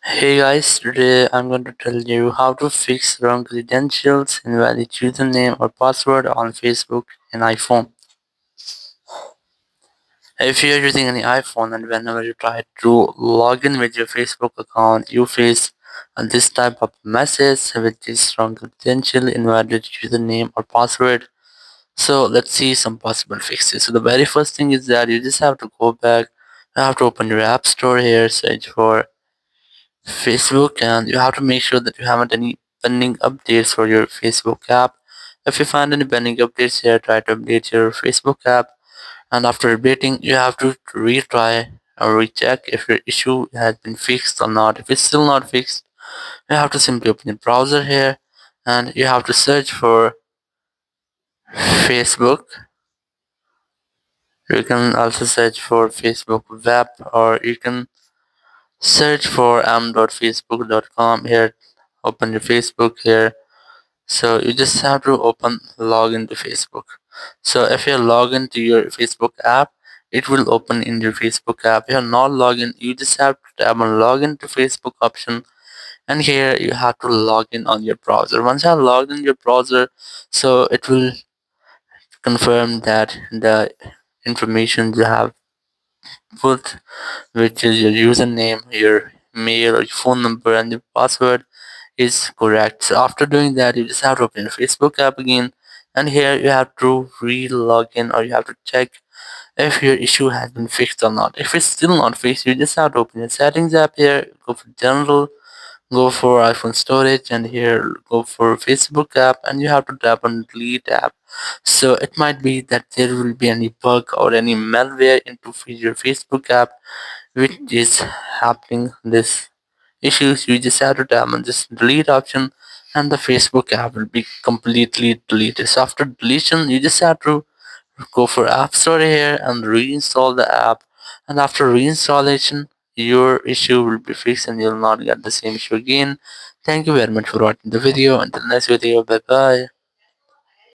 Hey guys, today I'm going to tell you how to fix wrong credentials, invalid username or password on Facebook and iPhone. If you're using any iPhone and whenever you try to log in with your Facebook account, you face this type of message which is wrong credential, invalid username or password. So let's see some possible fixes. So the very first thing is that you just have to go back, you have to open your app store here, search for Facebook, and you have to make sure that you haven't any pending updates for your Facebook app. If you find any pending updates here, try to update your Facebook app, and after updating you have to retry or recheck if your issue has been fixed or not. If it's still not fixed, you have to simply open your browser here and you have to search for Facebook. You can also search for Facebook web, or you can search for m.facebook.com here. Open your Facebook here. So you just have to log into Facebook. So if you log into your Facebook app, it will open in your Facebook app. If you're not logged in, you just have to tap on login to Facebook option, and here you have to log in on your browser. Once you have logged in your browser, so it will confirm that the information you have put, which is your username, your mail or your phone number and your password, is correct. So after doing that, you just have to open your Facebook app again, and here you have to re-log in, or you have to check if your issue has been fixed or not. If it's still not fixed, you just have to open your settings app here, go for general, go for iPhone storage, and here go for Facebook app, and you have to tap on delete app. So it might be that there will be any bug or any malware into your Facebook app which is happening this issues. You just have to tap on this delete option, and the Facebook app will be completely deleted. So after deletion, you just have to go for App Store here and reinstall the app. And after reinstallation, your issue will be fixed and you'll not get the same issue again. Thank you very much for watching the video. Until next video, bye bye.